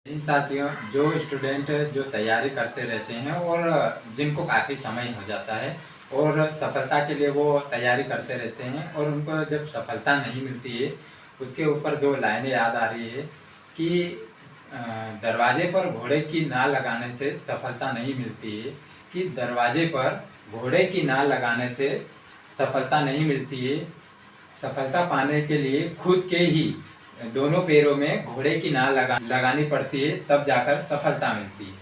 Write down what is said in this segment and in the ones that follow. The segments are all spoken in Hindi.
इन साथियों, जो स्टूडेंट जो तैयारी करते रहते हैं और जिनको काफ़ी समय हो जाता है और सफलता के लिए वो तैयारी करते रहते हैं और उनको जब सफलता नहीं मिलती है, उसके ऊपर दो लाइनें याद आ रही है कि अ, दरवाजे पर घोड़े की नाल लगाने से सफलता नहीं मिलती है। कि दरवाजे पर घोड़े की नाल लगाने से सफलता नहीं मिलती है। सफलता पाने के लिए खुद के ही दोनों पैरों में घोड़े की नाल लगानी पड़ती है, तब जाकर सफलता मिलती है।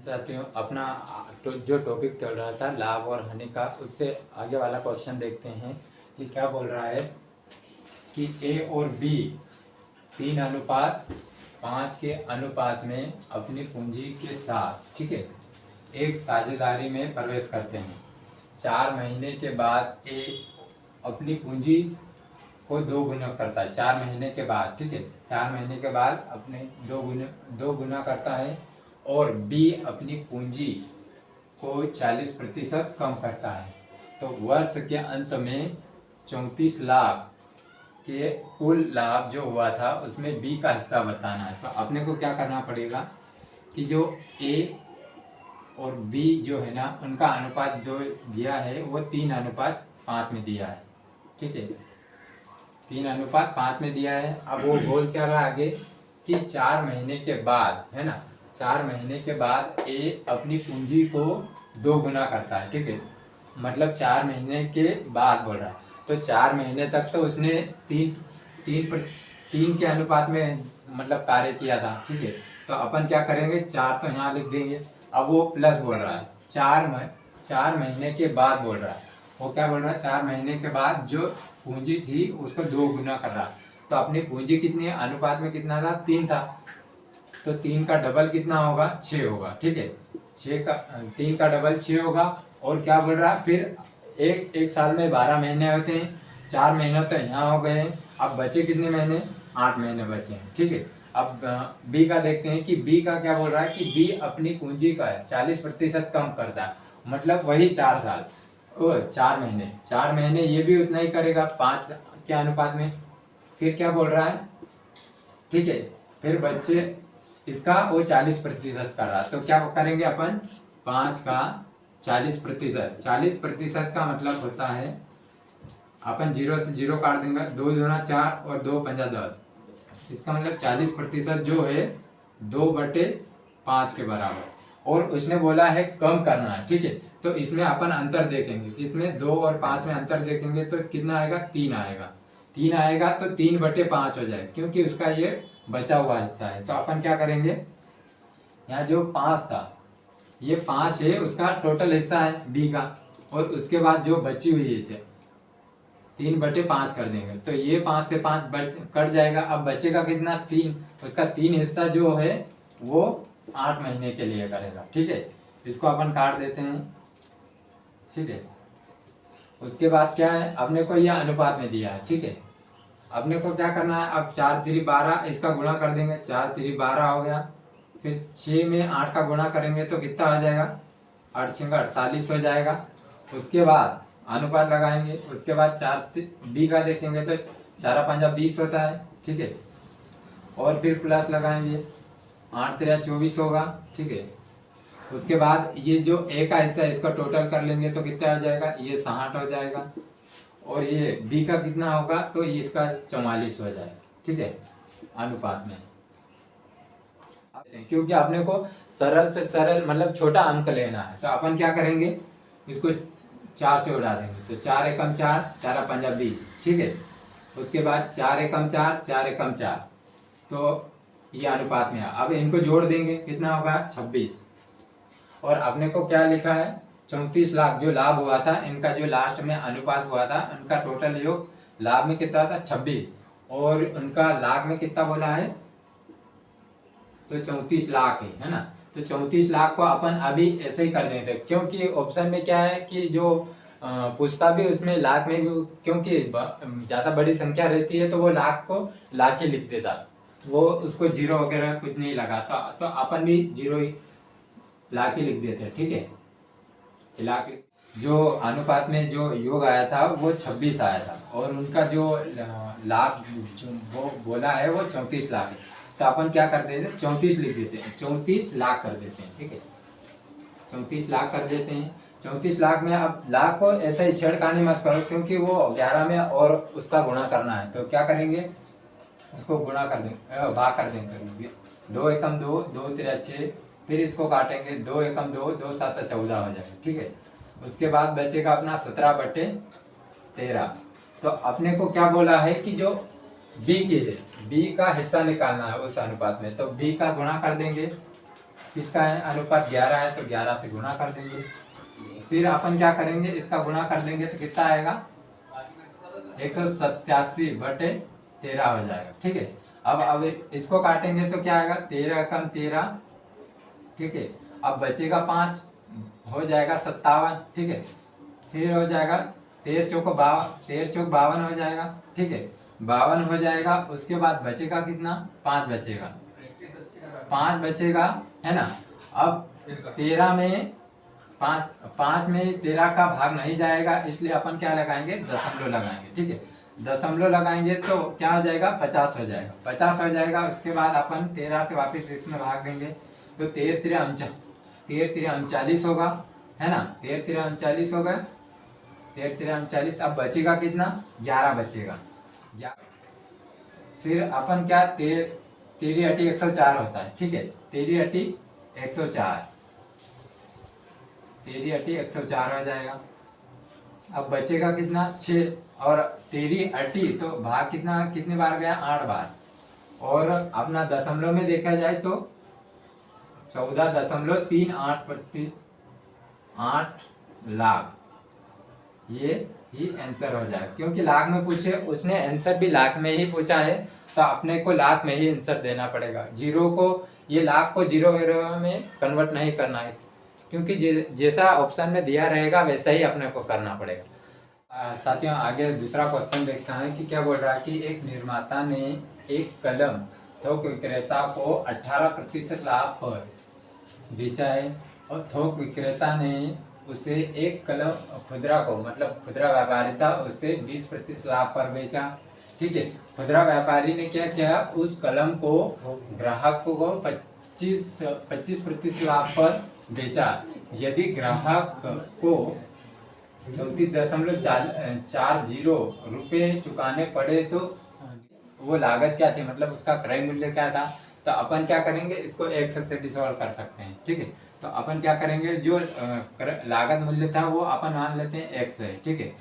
साथियों, अपना जो टॉपिक चल रहा था लाभ और हानि का, उससे आगे वाला क्वेश्चन देखते हैं कि क्या बोल रहा है कि ए और बी 3:5 के अनुपात में अपनी पूंजी के साथ, ठीक है, एक साझेदारी में प्रवेश करते हैं। 4 महीने के बाद ए अपनी पूंजी को 2 गुना करता है। 4 महीने के बाद, ठीक है, 4 महीने के बाद अपने 2 गुना करता है और बी अपनी पूंजी को 40% कम करता है। तो वर्ष के अंत में 34 लाख के कुल लाभ जो हुआ था उसमें बी का हिस्सा बताना है। तो अपने को क्या करना पड़ेगा कि जो ए और बी जो है ना, उनका अनुपात जो दिया है वो 3:5 में दिया है, ठीक है, 3:5 में दिया है। अब वो बोल क्या रहा आगे कि 4 महीने के बाद, है ना, 4 महीने के बाद ए अपनी पूंजी को 2 गुना करता है, ठीक है, मतलब 4 महीने के बाद बोल रहा है। तो 4 महीने तक तो उसने तीन के अनुपात में मतलब कार्य किया था, ठीक है। तो अपन क्या करेंगे, 4 तो यहाँ लिख देंगे। अब वो प्लस बोल रहा है, 4 महीने के बाद बोल रहा है। वो क्या बोल रहा है, 4 महीने के बाद जो पूंजी थी उसको 2 गुना कर रहा। तो अपनी पूंजी कितनी है, अनुपात में कितना था, 3 था। तो 3 का डबल कितना होगा, 6 होगा, ठीक है, 3 का डबल 6 होगा। और क्या बोल रहा है फिर, एक साल में 12 महीने होते हैं, 4 महीने तो यहाँ हो गए हैं। अब बचे कितने महीने, 8 महीने बचे हैं, ठीक है। अब बी का देखते हैं कि बी का क्या बोल रहा है कि बी अपनी पूंजी का 40% कम करता है, मतलब वही 4 साल, ओ 4 महीने ये भी उतना ही करेगा 5 के अनुपात में। फिर क्या बोल रहा है, ठीक है, फिर बच्चे इसका वो 40% कर रहा। तो क्या करेंगे अपन, 5 का 40%, 40% का मतलब होता है, अपन 0 से 0 काट देंगे, 2 दूना 4 और 2 पंजा 10। इसका मतलब 40% जो है 2/5 के बराबर। और उसने बोला है कम करना है, ठीक है। तो इसमें अपन अंतर देखेंगे, इसमें 2 और 5 में अंतर देखेंगे तो कितना आएगा, 3 आएगा। 3 आएगा तो 3/5 हो जाए, क्योंकि उसका ये बचा हुआ हिस्सा है। तो अपन क्या करेंगे, यहाँ जो 5 था, ये 5 है, उसका टोटल हिस्सा है बी का, और उसके बाद जो बची हुई थे 3/5 कर देंगे। तो ये 5 से 5 कट जाएगा। अब बचेगा कितना, 3। उसका 3 हिस्सा जो है वो 8 महीने के लिए करेगा, ठीक है। इसको अपन काट देते हैं, ठीक है। उसके बाद क्या है, अपने को यह अनुपात में दिया है, ठीक है। अपने को क्या करना है, अब 4×3=12, इसका गुणा कर देंगे, 4×3=12 हो गया। फिर 6 में 8 का गुणा करेंगे तो कितना आ जाएगा, 8×6=48 हो जाएगा। उसके बाद अनुपात लगाएंगे, उसके बाद 4 बी का देखेंगे तो 4×5=20 होता है, ठीक है। और फिर प्लस लगाएंगे, 8×3=24 होगा, ठीक है। उसके बाद ये जो ए का हिस्सा है इसका टोटल कर लेंगे तो कितना आ जाएगा, ये 60 हो जाएगा। और ये बी का कितना होगा, तो इसका 44 हो जाएगा, ठीक है, अनुपात में। क्योंकि अपने को सरल से सरल मतलब छोटा अंक लेना है, तो अपन क्या करेंगे, इसको 4 से उड़ा देंगे। तो 4×1=4, 4×5=20, ठीक है। उसके बाद 4×1=4, 4×1=4, तो ये अनुपात में है। अब इनको जोड़ देंगे, कितना होगा, 26। और अपने को क्या लिखा है, 34 लाख जो लाभ हुआ था, इनका जो लास्ट में अनुपात हुआ था, उनका टोटल योग लाभ में कितना था, 26, और उनका लाख में कितना बोला है, तो 34 लाख है ना। तो 34 लाख को अपन अभी ऐसे ही कर देते, क्योंकि ऑप्शन में क्या है कि जो पूछता भी उसमें लाख में भी, क्योंकि ज़्यादा बड़ी संख्या रहती है तो वो लाख को लाख ही लिख देता, वो उसको जीरो वगैरह कुछ नहीं लगाता। तो अपन भी जीरो ही लाख ही लिख देते हैं, ठीक है। लाख जो अनुपात में जो योग आया था वो 26 आया था, और उनका जो लाभ जो वो बोला है वो 34 लाख है। तो अपन क्या कर देते हैं 34 लिख देते हैं, 34 लाख कर देते हैं। ठीक है, 34 लाख कर देते हैं। 34 लाख में अब लाख को ऐसे ही छेड़खानी मत करो, क्योंकि वो 11 में और उसका गुणा करना है। तो क्या करेंगे, उसको गुणा कर देंगे, भाग कर देंगे। 2 एकम 2, 2 तिरा 6, फिर इसको काटेंगे, 2 एकम 2, 2 7 14 हो जाएगा। ठीक है, उसके बाद बचेगा अपना 17/13। तो अपने को क्या बोला है कि जो बी की है, बी का हिस्सा निकालना है उस अनुपात में। तो बी का गुणा कर देंगे, किसका है अनुपात 11 है तो 11 से गुणा कर देंगे। फिर अपन क्या करेंगे, इसका गुणा कर देंगे तो कितना आएगा 187/13 हो जाएगा। ठीक है, अब इसको काटेंगे तो क्या आएगा 13 कम 13। ठीक है, अब बचेगा 5, हो जाएगा 57। ठीक है, फिर हो जाएगा 13 चौक 52 हो जाएगा। ठीक है, 52 हो जाएगा। उसके बाद बचेगा कितना, 5 बचेगा, 5 बचेगा है ना। अब 13 में 5 में 13 का भाग नहीं जाएगा, इसलिए अपन क्या लगाएंगे, दशमलव लगाएंगे। ठीक है, दशमलव लगाएंगे तो क्या हो जाएगा 50 हो जाएगा, 50 हो जाएगा। उसके बाद अपन 13 से वापस इसमें भाग देंगे तो 13 तिरा 39 होगा, है ना। 13 तिरा 39 होगा, 13 तिरा 39। अब बचेगा कितना, 11 बचेगा। फिर अपन क्या 13 अटी 104 होता है। ठीक है, 13 अटी 104, 13 अटी 104 हो जाएगा। अब बचेगा कितना 6, और 13 अटी तो भाग कितने बार गया 8 बार। और अपना दशमलव में देखा जाए तो 14.38 लाख, ये ही आंसर हो जाएगा। क्योंकि लाख में पूछे, उसने आंसर भी लाख में ही पूछा है, तो अपने को लाख में ही आंसर देना पड़ेगा। जीरो को, ये लाख को जीरो में कन्वर्ट नहीं करना है, क्योंकि जैसा ऑप्शन में दिया रहेगा वैसा ही अपने को करना पड़ेगा। साथियों, आगे दूसरा क्वेश्चन देखते हैं कि क्या बोल रहा है कि एक निर्माता ने एक कलम थोक विक्रेता को 18% लाभ पर बेचा है, और थोक विक्रेता ने उसे एक कलम खुदरा को, मतलब खुदरा व्यापारी था, उसे 20% लाभ पर बेचा। ठीक है, खुदरा व्यापारी ने क्या किया, उस कलम को ग्राहक को 25% लाभ पर बेचा। यदि ग्राहक को 34.40 रुपये चुकाने पड़े तो वो लागत क्या थी, मतलब उसका क्रय मूल्य क्या था। तो अपन क्या करेंगे, इसको x से डिसॉल्व कर सकते हैं। ठीक है, तो अपन क्या करेंगे, जो लागत मूल्य था वो अपन मान लेते हैं x है। ठीक है,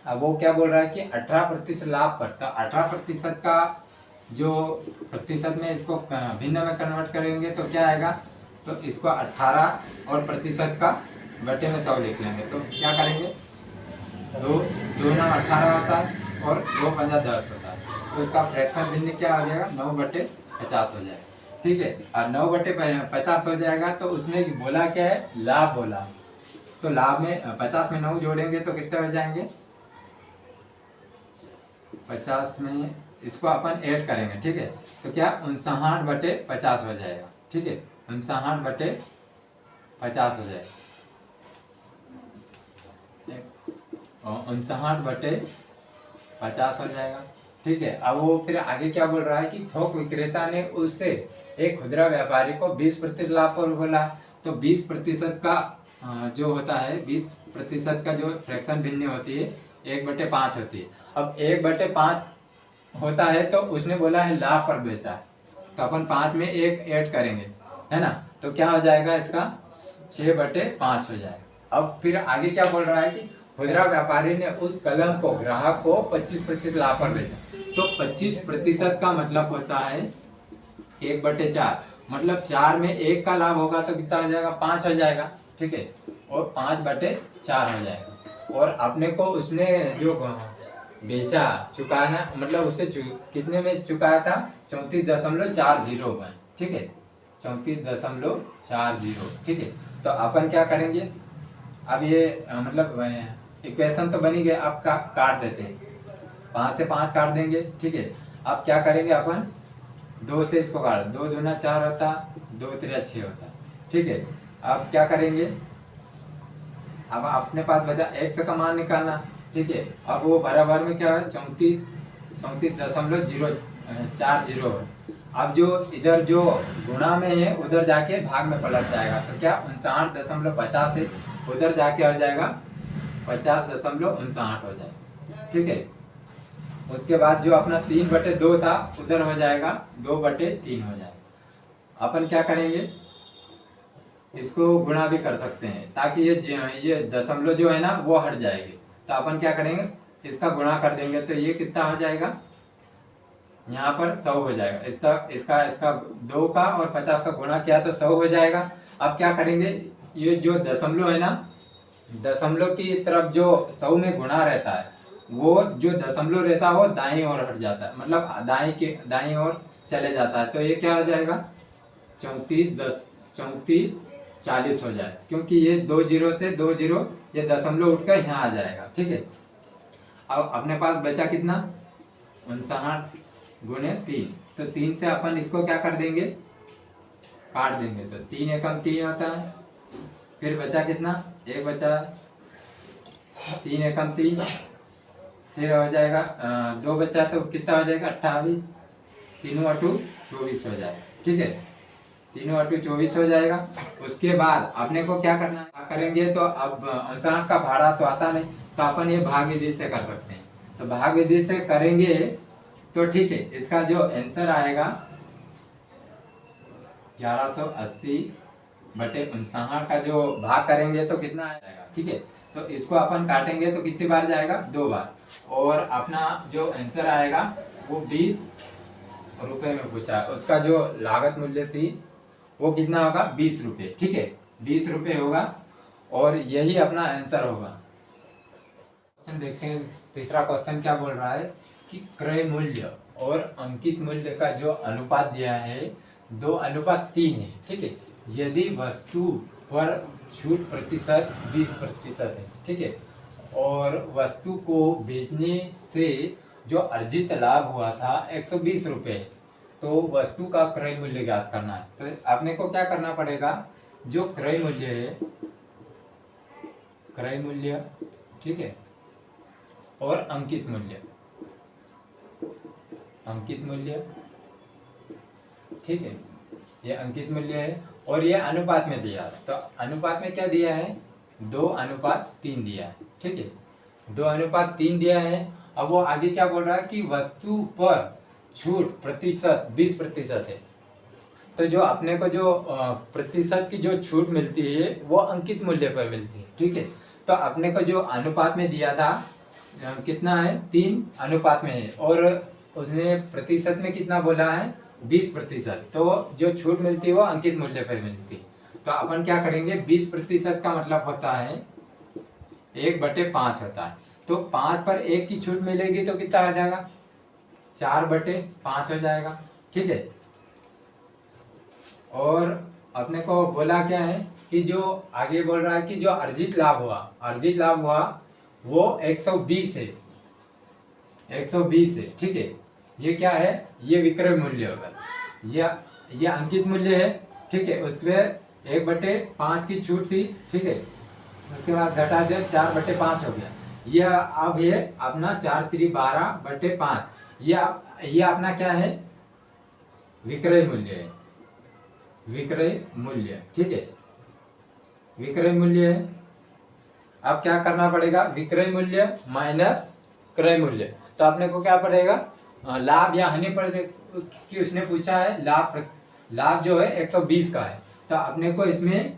अब वो क्या बोल रहा है कि 18% लाभ पर, तो 18% का जो प्रतिशत में इसको भिन्न में कन्वर्ट करेंगे तो क्या आएगा, तो इसको 18 और प्रतिशत का बटे में 100 लिख लेंगे। तो क्या करेंगे, 2 9 18 होता है और 2 5 10 होता है, तो उसका फ्रैक्शन भिन्न क्या हो जाएगा 9/50 हो जाएगा। ठीक है, और 9/50 हो जाएगा। तो उसने बोला क्या है, लाभ बोला, तो लाभ में 50 में 9 जोड़ेंगे तो कितने हो जाएंगे, 50 में इसको अपन ऐड करेंगे। ठीक है, तो क्या 59/50 हो जाएगा। ठीक है, 59/50 हो जाएगा, 59/50 हो जाएगा। ठीक है, अब वो फिर आगे क्या बोल रहा है कि थोक विक्रेता ने उससे एक खुदरा व्यापारी को 20% लाभ पर बोला, तो 20% का जो होता है, 20% का जो फ्रैक्शन भिन्न होती है 1/5 होती है। अब 1/5 होता है तो उसने बोला है लाभ पर बेचा है, तो अपन 5 में 1 ऐड करेंगे, है ना। तो क्या हो जाएगा, इसका 6/5 हो जाएगा। अब फिर आगे क्या बोल रहा है कि खुदरा व्यापारी ने उस कलम को ग्राहक को 25% लाभ पर बेचा। तो 25% का मतलब होता है 1/4, मतलब 4 में 1 का लाभ होगा तो कितना हो जाएगा, 5 हो जाएगा। ठीक है, और 5/4 हो जाएगा। और अपने को उसने जो बेचा, चुकाना, मतलब उसे कितने में चुकाया था, 34.40 में। ठीक है, 34.40। ठीक है, तो अपन क्या करेंगे, अब ये मतलब इक्वेशन तो बनी गई, अब काट देते हैं, 5 से 5 काट देंगे। ठीक है, अब क्या करेंगे अपन, 2 से इसको काट, 2 दूना 4 होता, 2 तिरा 6 होता। ठीक है, अब क्या करेंगे, अब अपने पास बचा x का मान निकालना। ठीक है, अब वो बराबर में क्या है 34.040 है। अब जो इधर जो गुणा में है उधर जाके भाग में पलट जाएगा, तो क्या 59.50 है, उधर जाके हो जाएगा 50.59 हो जाएगा। ठीक है, उसके बाद जो अपना 3/2 था उधर हो जाएगा 2/3 हो जाएगा। अपन क्या करेंगे, इसको गुणा भी कर सकते हैं ताकि ये दशमलव जो है ना वो हट जाएगी। तो अपन क्या करेंगे, इसका गुणा कर देंगे तो ये कितना हो जाएगा, यहाँ पर 100 हो जाएगा। इसका 2 का और 50 का गुणा किया तो 100 हो जाएगा। अब क्या करेंगे, ये जो दशमलव है ना, दशमलव की तरफ जो 100 में गुणा रहता है, वो जो दशमलव रहता है वो दाईं ओर हट जाता है, मतलब दाईं ओर चले जाता है। तो ये क्या हो जाएगा 34 हो जाए, क्योंकि ये 2 जीरो से 2 जीरो ये दशमलव उठकर यहाँ आ जाएगा। ठीक है, अब अपने पास बचा कितना 59 गुणे 3, तो 3 से अपन इसको क्या कर देंगे, काट देंगे, तो 3 एकम 3 होता है। फिर बचा कितना, 1 बचा, 3 एकम 3, फिर हो जाएगा 2 बचा तो कितना हो जाएगा 28, 3 अटू 24 हो जाएगा। ठीक है, 3 अटू 24 हो जाएगा। उसके बाद अपने को क्या करना है, क्या करेंगे, तो अब 59 का भाड़ा तो आता नहीं, तो अपन ये भाग विधि से कर सकते हैं। तो भाग विधि से करेंगे तो ठीक है, इसका जो आंसर आएगा 1180/59 का जो भाग करेंगे तो कितना आएगा। ठीक है, तो इसको अपन काटेंगे तो कितनी बार जाएगा, 2 बार, और अपना जो आंसर आएगा वो 20 रुपए में पूछा है। उसका जो लागत मूल्य थी वो कितना होगा, 20 रुपये। ठीक है, 20 रुपये होगा और यही अपना आंसर होगा। क्वेश्चन देखते हैं, तीसरा क्वेश्चन क्या बोल रहा है कि क्रय मूल्य और अंकित मूल्य का जो अनुपात दिया है 2:3 है। ठीक है, यदि वस्तु पर छूट प्रतिशत 20% है। ठीक है, और वस्तु को बेचने से जो अर्जित लाभ हुआ था 120 रुपये, तो वस्तु का क्रय मूल्य ज्ञात करना है। तो आपने को क्या करना पड़ेगा, जो क्रय मूल्य है, क्रय मूल्य, ठीक है, और अंकित मूल्य, अंकित मूल्य, ठीक है, ये अंकित मूल्य है और ये अनुपात में दिया है। तो अनुपात में क्या दिया है, 2:3 दिया है। ठीक है, 2:3 दिया है। अब वो आगे क्या बोल रहा है कि वस्तु पर छूट प्रतिशत 20% है। तो जो अपने को जो प्रतिशत की जो छूट मिलती है वो अंकित मूल्य पर मिलती है। ठीक है, तो अपने को जो अनुपात में दिया था कितना है, 3 अनुपात में है, और उसने प्रतिशत में कितना बोला है, 20%। तो जो छूट मिलती है वो अंकित मूल्य पर मिलती है। तो अपन क्या करेंगे, 20% का मतलब होता है 1/5 होता है। तो 5 पर 1 की छूट मिलेगी तो कितना हो जाएगा, 4/5 हो जाएगा। ठीक है, और अपने को बोला क्या है कि जो आगे बोल रहा है कि जो अर्जित लाभ हुआ वो 120 है, 120 है। ठीक है, ये क्या है, ये विक्रय मूल्य होगा, ये अंकित मूल्य है। ठीक है, उसके 1/5 की छूट थी। ठीक है, उसके बाद घटा दिया 4/5 हो गया। ये अब ये अपना 4×3=12/5, ये अपना क्या है, विक्रय मूल्य है, विक्रय मूल्य। ठीक है, विक्रय मूल्य है। अब क्या करना पड़ेगा, विक्रय मूल्य माइनस क्रय मूल्य। तो अपने को क्या पड़ेगा, लाभ या हानि पर कि उसने पूछा है लाभ जो है 120 का है, तो अपने को इसमें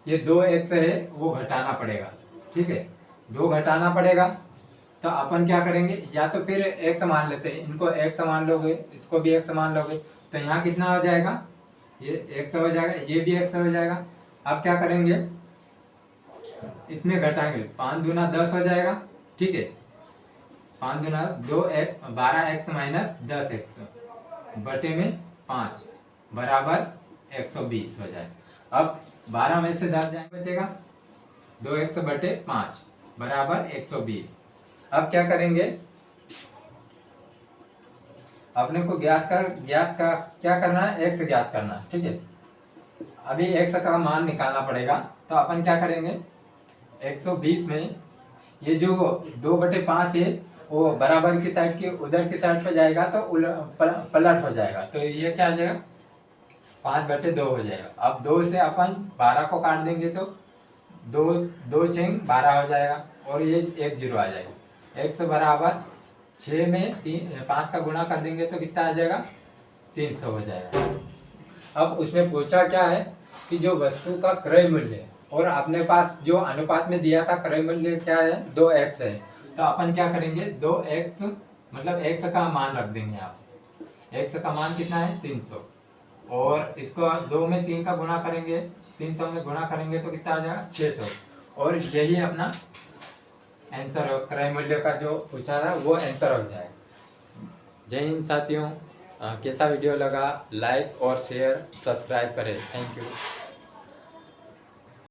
ये 2x है वो घटाना पड़ेगा। ठीक है, 2 घटाना पड़ेगा। तो अपन क्या करेंगे, या तो फिर x मान लेते हैं, इनको x मान लोगे, इसको भी x मान लोगे, तो यहाँ कितना हो जाएगा, ये x हो जाएगा, ये भी x हो जाएगा। अब क्या करेंगे, इसमें घटाएंगे, 5 दूना 10 हो जाएगा। ठीक है, 5 दूना 12x माइनस 10x बटे में 5 बराबर 120 हो जाए। अब 12 में से 10 जाए बचेगा, 2x/5 बराबर 120। अब क्या करेंगे, अपने को क्या करना है, x ज्ञात करना है। ठीक है, अभी x का मान निकालना पड़ेगा। तो अपन क्या करेंगे, 120 में ये जो 2/5 है वो बराबर की साइड की उधर की साइड पे जाएगा तो पलट हो जाएगा। तो ये क्या आ जाएगा, 5/2 हो जाएगा। अब 2 से अपन 12 को काट देंगे तो 2×2=12 हो जाएगा और ये 1 0 आ जाएगा। x बराबर 6 में 5 का गुणा कर देंगे तो कितना आ जाएगा, 300 हो जाएगा। अब उसने पूछा क्या है कि जो वस्तु का क्रय मूल्य है और अपने पास जो अनुपात में दिया था क्रय मूल्य क्या है, 2x है। तो अपन क्या करेंगे, 2x मतलब x का मान रख देंगे। आप x का मान कितना है, 300 और इसको 2 में 3 का गुणा करेंगे, 300 में गुणा करेंगे तो कितना आ जाएगा, 600। और यही अपना आंसर हो, क्रय मूल्य का जो पूछा था वो आंसर हो जाएगा। जय हिंद साथियों। कैसा वीडियो लगा, लाइक और शेयर सब्सक्राइब करें। Thank you.